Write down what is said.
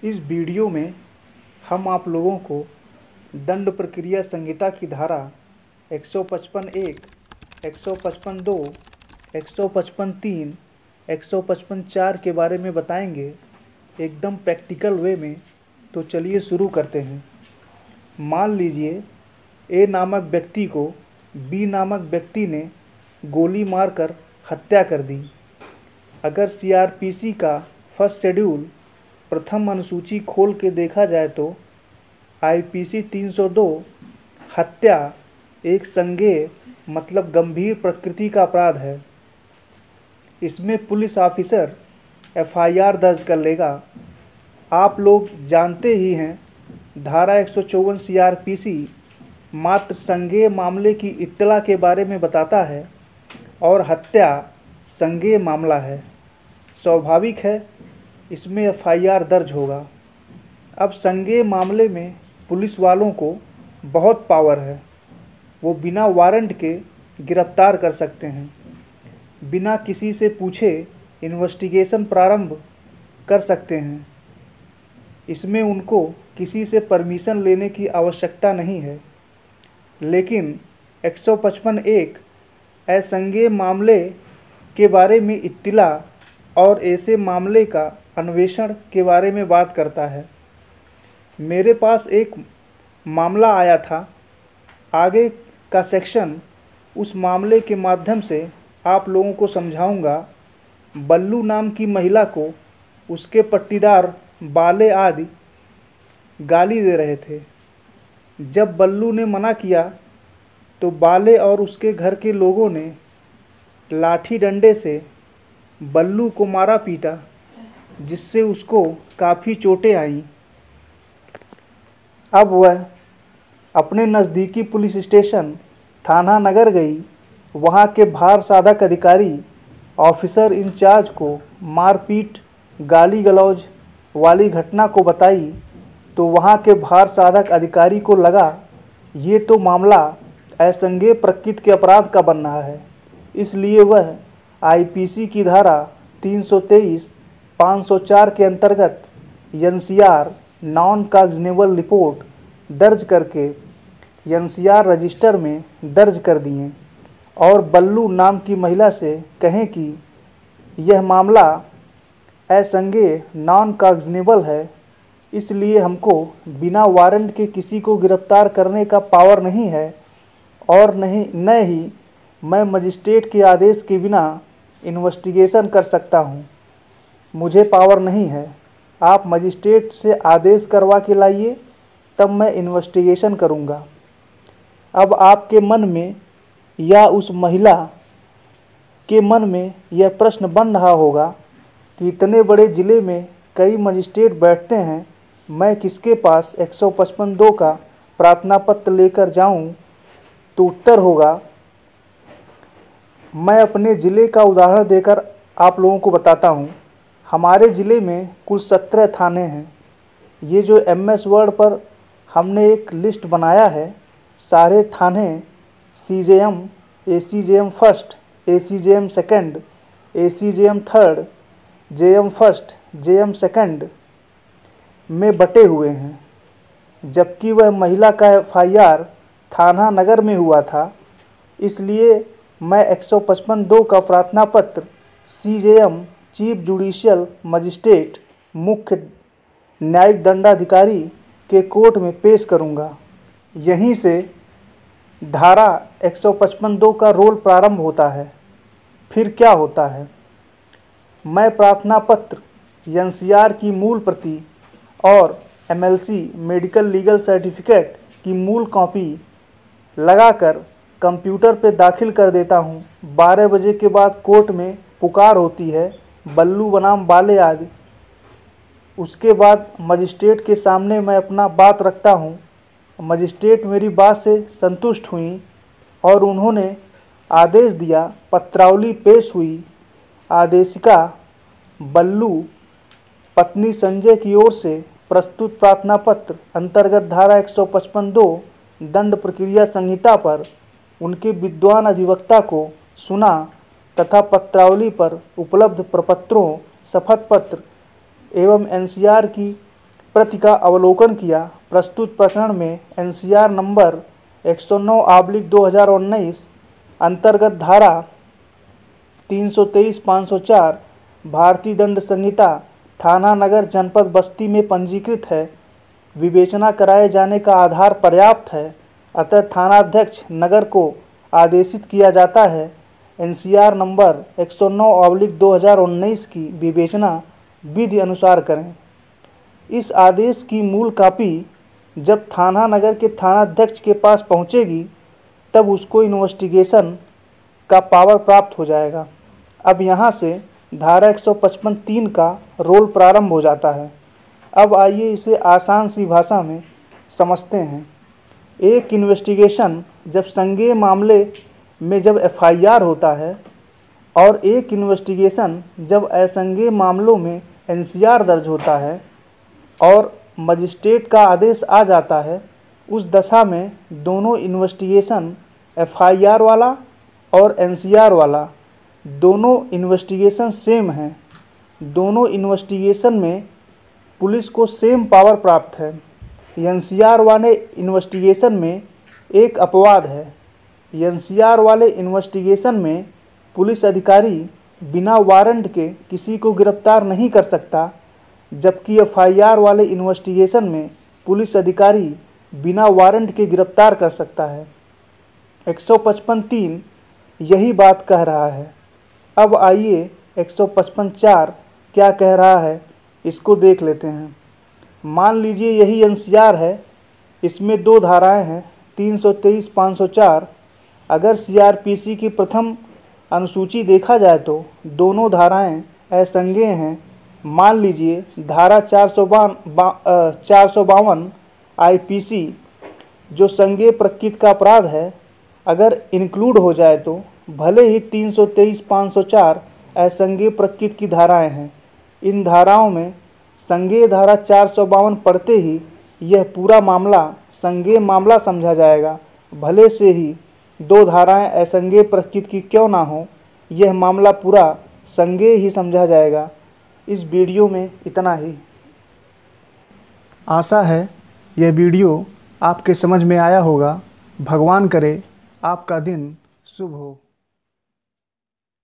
इस वीडियो में हम आप लोगों को दंड प्रक्रिया संहिता की धारा 155(1), 155(2), 155(3), 155(4) के बारे में बताएंगे एकदम प्रैक्टिकल वे में। तो चलिए शुरू करते हैं। मान लीजिए ए नामक व्यक्ति को बी नामक व्यक्ति ने गोली मारकर हत्या कर दी। अगर सीआरपीसी का फर्स्ट शेड्यूल प्रथम अनुसूची खोल के देखा जाए तो आईपीसी 302 हत्या एक संज्ञेय मतलब गंभीर प्रकृति का अपराध है। इसमें पुलिस ऑफिसर एफआईआर दर्ज कर लेगा। आप लोग जानते ही हैं, धारा 154 सीआरपीसी मात्र संज्ञेय मामले की इत्तला के बारे में बताता है और हत्या संज्ञेय मामला है। स्वाभाविक है इसमें एफआईआर दर्ज होगा। अब संज्ञेय मामले में पुलिस वालों को बहुत पावर है। वो बिना वारंट के गिरफ्तार कर सकते हैं, बिना किसी से पूछे इन्वेस्टिगेशन प्रारंभ कर सकते हैं। इसमें उनको किसी से परमिशन लेने की आवश्यकता नहीं है। लेकिन 155(1) असंज्ञेय मामले के बारे में इत्तिला और ऐसे मामले का अन्वेषण के बारे में बात करता है। मेरे पास एक मामला आया था। आगे का सेक्शन उस मामले के माध्यम से आप लोगों को समझाऊंगा। बल्लू नाम की महिला को उसके पट्टीदार बाले आदि गाली दे रहे थे। जब बल्लू ने मना किया तो बाले और उसके घर के लोगों ने लाठी डंडे से बल्लू को मारा पीटा, जिससे उसको काफ़ी चोटें आईं। अब वह अपने नज़दीकी पुलिस स्टेशन थाना नगर गई। वहाँ के भार साधक अधिकारी ऑफिसर इंचार्ज को मारपीट गाली गलौज वाली घटना को बताई तो वहाँ के भार साधक अधिकारी को लगा ये तो मामला असंज्ञेय प्रकृति के अपराध का बन रहा है। इसलिए वह आईपीसी की धारा 323, 504 के अंतर्गत एनसीआर नॉन कॉग्निजेबल रिपोर्ट दर्ज करके एनसीआर रजिस्टर में दर्ज कर दिए और बल्लू नाम की महिला से कहें कि यह मामला असंज्ञेय नॉन कॉग्निजेबल है, इसलिए हमको बिना वारंट के किसी को गिरफ्तार करने का पावर नहीं है और न ही मैं मजिस्ट्रेट के आदेश के बिना इन्वेस्टिगेशन कर सकता हूँ। मुझे पावर नहीं है। आप मजिस्ट्रेट से आदेश करवा के लाइए, तब मैं इन्वेस्टिगेशन करूँगा। अब आपके मन में या उस महिला के मन में यह प्रश्न बन रहा होगा कि इतने बड़े ज़िले में कई मजिस्ट्रेट बैठते हैं, मैं किसके पास 155(2) का प्रार्थना पत्र लेकर जाऊं? तो उत्तर होगा, मैं अपने ज़िले का उदाहरण देकर आप लोगों को बताता हूं। हमारे ज़िले में कुल 17 थाने हैं। ये जो MS वर्ड पर हमने एक लिस्ट बनाया है, सारे थाने CJM, ACJM first, ACJM second, ACJM third, JM first, JM second में बटे हुए हैं। जबकि वह महिला का एफआईआर थाना नगर में हुआ था, इसलिए मैं 155(2) का प्रार्थना पत्र CJM चीफ जुडिशियल मजिस्ट्रेट मुख्य न्यायिक दंडाधिकारी के कोर्ट में पेश करूंगा। यहीं से धारा 155(2) का रोल प्रारंभ होता है। फिर क्या होता है? मैं प्रार्थना पत्र एनसीआर की मूल प्रति और MLC मेडिकल लीगल सर्टिफिकेट की मूल कॉपी लगाकर कंप्यूटर पे दाखिल कर देता हूँ। 12 बजे के बाद कोर्ट में पुकार होती है, बल्लू बनाम बाले आदि। उसके बाद मजिस्ट्रेट के सामने मैं अपना बात रखता हूँ। मजिस्ट्रेट मेरी बात से संतुष्ट हुई और उन्होंने आदेश दिया। पत्रावली पेश हुई। आदेशिका बल्लू पत्नी संजय की ओर से प्रस्तुत प्रार्थना पत्र अंतर्गत धारा 155(2) दंड प्रक्रिया संहिता पर उनके विद्वान अधिवक्ता को सुना तथा पत्रावली पर उपलब्ध प्रपत्रों, शपथ पत्र एवं एनसीआर की प्रति का अवलोकन किया। प्रस्तुत प्रकरण में एनसीआर नंबर 109/2019 अंतर्गत धारा 323-504 भारतीय दंड संहिता थाना नगर जनपद बस्ती में पंजीकृत है। विवेचना कराए जाने का आधार पर्याप्त है, अतः थानाध्यक्ष नगर को आदेशित किया जाता है एनसीआर नंबर 109/2019 की विवेचना विधि अनुसार करें। इस आदेश की मूल कॉपी जब थाना नगर के थानाध्यक्ष के पास पहुंचेगी तब उसको इन्वेस्टिगेशन का पावर प्राप्त हो जाएगा। अब यहाँ से धारा 155(3) का रोल प्रारंभ हो जाता है। अब आइए इसे आसान सी भाषा में समझते हैं। एक इन्वेस्टिगेशन जब संज्ञेय मामले में जब एफआईआर होता है और एक इन्वेस्टिगेशन जब असंज्ञेय मामलों में एनसीआर दर्ज होता है और मजिस्ट्रेट का आदेश आ जाता है, उस दशा में दोनों इन्वेस्टिगेशन एफआईआर वाला और एनसीआर वाला दोनों इन्वेस्टिगेशन सेम हैं। दोनों इन्वेस्टिगेशन में पुलिस को सेम पावर प्राप्त है। एनसीआर वाले इन्वेस्टिगेशन में एक अपवाद है। एनसीआर वाले इन्वेस्टिगेशन में पुलिस अधिकारी बिना वारंट के किसी को गिरफ्तार नहीं कर सकता, जबकि एफआईआर वाले इन्वेस्टिगेशन में पुलिस अधिकारी बिना वारंट के गिरफ्तार कर सकता है। 155(3) यही बात कह रहा है। अब आइए 155(4) क्या कह रहा है, इसको देख लेते हैं। मान लीजिए यही एनसीआर है, इसमें दो धाराएं हैं 323-504। अगर सीआरपीसी की प्रथम अनुसूची देखा जाए तो दोनों धाराएं असंज्ञेय हैं। मान लीजिए धारा 452 आईपीसी जो संज्ञेय प्रकृति का अपराध है, अगर इंक्लूड हो जाए तो भले ही 323-504 असंज्ञेय प्रकृति की धाराएं हैं। इन धाराओं में संज्ञेय धारा 452 पढ़ते ही यह पूरा मामला संज्ञेय मामला समझा जाएगा। भले से ही दो धाराएं असंज्ञेय प्रकृति की क्यों ना हो, यह मामला पूरा संज्ञेय ही समझा जाएगा। इस वीडियो में इतना ही। आशा है यह वीडियो आपके समझ में आया होगा। भगवान करे आपका दिन शुभ हो।